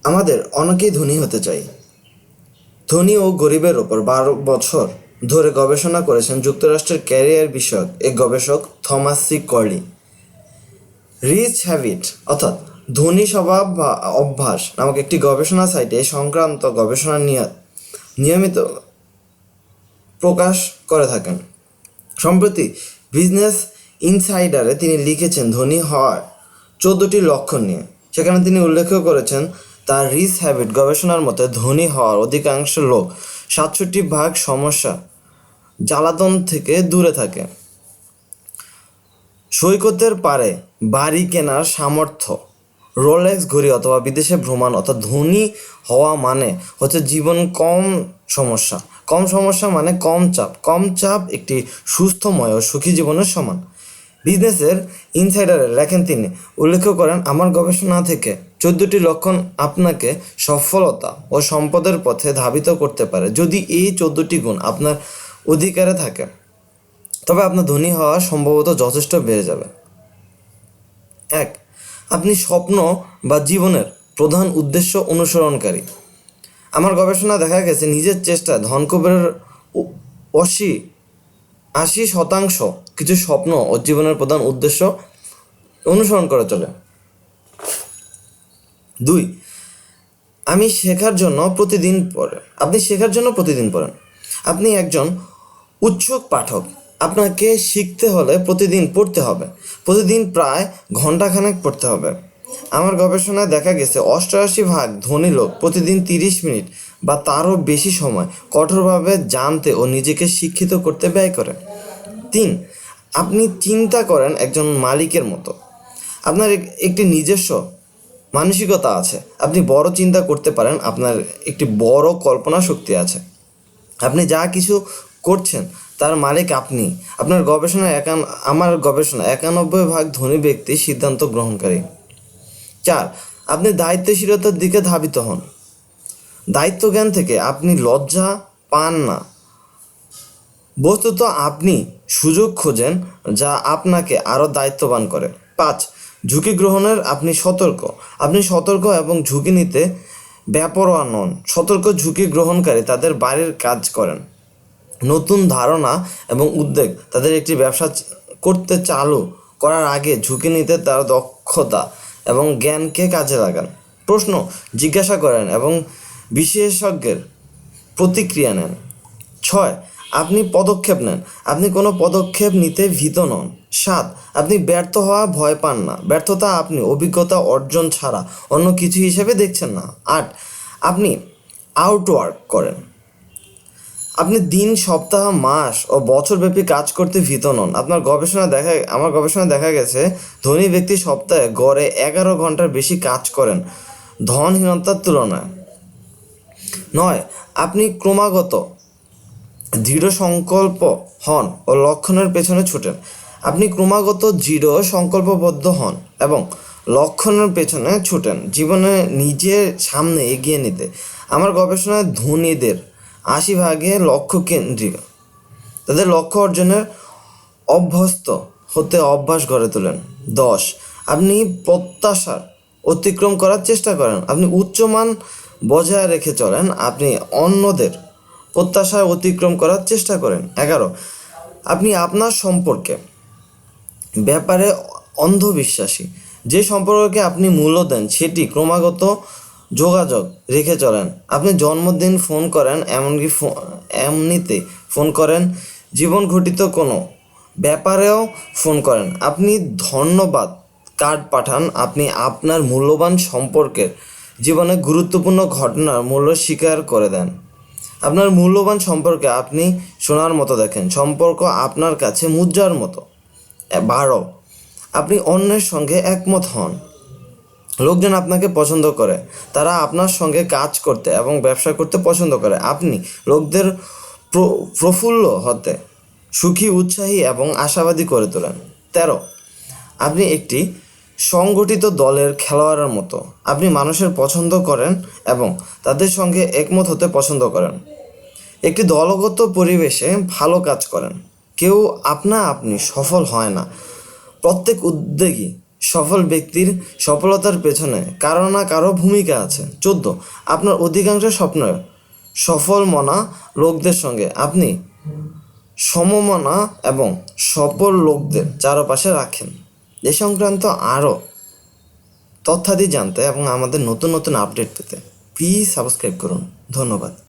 আমাদের অনেকেই ধনী হতে চাই। ধনী ও গরিবের ওপর 12 বছর ধরে গবেষণা করেছেন যুক্তরাষ্ট্রের ক্যারিয়ার বিষয়ক এক গবেষক থমাস সি কর্লি। রিচ হ্যাবিট অর্থাৎ ধনী স্বভাব বা অভ্যাস নামক একটি গবেষণা সাইটে সংক্রান্ত গবেষণা নিয়মিত প্রকাশ করে থাকেন। সম্প্রতি বিজনেস ইনসাইডারে তিনি লিখেছেন ধনী হওয়ার 14টি লক্ষণ নিয়ে। সেখানে তিনি উল্লেখ করেছেন তার রিচ হ্যাবিট গবেষণার মতে ধনী হওয়ার অধিকাংশ লোক 67% সমস্যা জ্বালাতন থেকে দূরে থাকে। সৈকতের পারে বাড়ি কেনার সামর্থ্য, রোলেক্স ঘড়ি অথবা বিদেশে ভ্রমণ। অর্থাৎ ধনী হওয়া মানে হচ্ছে জীবন কম সমস্যা মানে কম চাপ একটি সুস্থময় ও সুখী জীবনের সমান। বিজনেসের ইনসাইডারে লেখেন তিনি, উল্লেখ করেন আমার গবেষণা থেকে 14টি লক্ষণ আপনাকে সফলতা ও সম্পদের পথে ধাবিত করতে পারে। যদি এই 14টি গুণ আপনার অধিকারে থাকে তবে আপনার ধনী হওয়া সম্ভবত যথেষ্ট বেড়ে যাবে। 1. আপনি স্বপ্ন বা জীবনের প্রধান উদ্দেশ্য অনুসরণকারী। আমার গবেষণা দেখা গেছে নিজের চেষ্টায় ধনকুবেরের 80% কিছু স্বপ্ন ও জীবনের প্রধান উদ্দেশ্য অনুসরণ করে চলে। 2. আপনি শেখার জন্য প্রতিদিন পড়েন। আপনি একজন উৎসুক পাঠক। আপনাকে শিখতে হলে প্রতিদিন পড়তে হবে, প্রতিদিন প্রায় ঘন্টাখানেক পড়তে হবে। আমার গবেষণায় দেখা গেছে 88% ধনী লোক প্রতিদিন 30 মিনিট বা তারও বেশি সময় কঠোরভাবে জানতে ও নিজেকে শিক্ষিত করতে ব্যয় করে। 3. আপনি চিন্তা করেন একজন মালিকের মতো। আপনার একটি নিজস্ব মানসিকতা আছে। আপনি বড় চিন্তা করতে পারেন, আপনার একটি বড় কল্পনা শক্তি আছে। আপনি যা কিছু করছেন তার মালিক আপনি। আমার গবেষণা 91% ধনী ব্যক্তি সিদ্ধান্ত গ্রহণকারী। 4. আপনি দায়িত্বশীলতার দিকে ধাবিত হন। দায়িত্ব জ্ঞান থেকে আপনি লজ্জা পান না। বস্তুত আপনি সুযোগ খোঁজেন যা আপনাকে আরও দায়িত্ববান করে। 5. ঝুঁকি গ্রহণের আপনি সতর্ক এবং ঝুঁকি নিতে বেপরোয়া নন। সতর্ক ঝুঁকি গ্রহণকারী তাদের বাড়ির কাজ করেন। নতুন ধারণা এবং উদ্যোগ তাদের একটি ব্যবসা করতে চালু করার আগে ঝুঁকি নিতে তার দক্ষতা এবং জ্ঞানকে কাজে লাগান। প্রশ্ন জিজ্ঞাসা করেন এবং বিশেষজ্ঞের প্রতিক্রিয়া নেন। 6. আপনি পদক্ষেপ নেন। আপনি কোনো পদক্ষেপ নিতে ভীত নন। 7. আপনি ব্যর্থ হওয়া ভয় পান না। ব্যর্থতা আপনি অভিজ্ঞতা অর্জন ছাড়া অন্য কিছু হিসেবে দেখছেন না। 8. আপনি আউটওয়ার্ক করেন। আপনি দিন, সপ্তাহ, মাস ও বছরব্যাপী কাজ করতে ভীত নন। আমার গবেষণায় দেখা গেছে ধনী ব্যক্তি সপ্তাহে গড়ে 11 ঘন্টার বেশি কাজ করেন ধনহীনতার তুলনায়। 9. আপনি ক্রমাগত দৃঢ় সংকল্প হন ও লক্ষণের পেছনে ছুটেন। আপনি ক্রমাগত দৃঢ় সংকল্পবদ্ধ হন এবং লক্ষণের পেছনে ছুটেন জীবনে নিজের সামনে এগিয়ে নিতে। আমার গবেষণায় ধনীদের 80% লক্ষ্য কেন্দ্রিক। তাদের লক্ষ্য অর্জনের অভ্যস্ত হতে অভ্যাস গড়ে তোলেন। 10. আপনি প্রত্যাশার অতিক্রম করার চেষ্টা করেন। আপনি উচ্চমান বজায় রেখে চলেন। আপনি অন্যদের প্রত্যাশা অতিক্রম করার চেষ্টা করেন। 11. আপনি আপনার ব্যাপারে অন্ধবিশ্বাসী। যে সম্পর্ককে আপনি মূল্য দেন সেটি ক্রমাগত যোগাযোগ রেখে চলেন। আপনি জন্মদিন ফোন করেন, এমনিতে ফোন করেন, জীবন ঘটিত কোনো ব্যাপারেও ফোন করেন। আপনি ধন্যবাদ কার্ড পাঠান। আপনি আপনার মূল্যবান সম্পর্কের জীবনে গুরুত্বপূর্ণ ঘটনার মূল্য স্বীকার করে দেন। আপনার মূল্যবান সম্পর্কে আপনি সোনার মতো দেখেন। সম্পর্ক আপনার কাছে মুদ্রার মতো। 12. আপনি অন্যের সঙ্গে একমত হন। লোকজন আপনাকে পছন্দ করে। তারা আপনার সঙ্গে কাজ করতে এবং ব্যবসা করতে পছন্দ করে। আপনি লোকদের প্রফুল্ল হতে, সুখী, উৎসাহী এবং আশাবাদী করে তোলেন। 13. আপনি একটি সংগঠিত দলের খেলোয়াড়ের মতো। আপনি মানুষের পছন্দ করেন এবং তাদের সঙ্গে একমত হতে পছন্দ করেন। একটি দলগত পরিবেশে ভালো কাজ করেন। কেউ আপনি সফল হয় না। প্রত্যেক উদ্যোগী সফল ব্যক্তির সফলতার পেছনে কারো না কারো ভূমিকা আছে। 14, আপনার অধিকাংশ স্বপ্ন সফল মনা লোকদের সঙ্গে আপনি সমমনা এবং সফল লোকদের চারপাশে রাখেন। এ সংক্রান্ত আরও তথ্যাদি জানতে এবং আমাদের নতুন নতুন আপডেট পেতে প্লিজ সাবস্ক্রাইব করুন। ধন্যবাদ।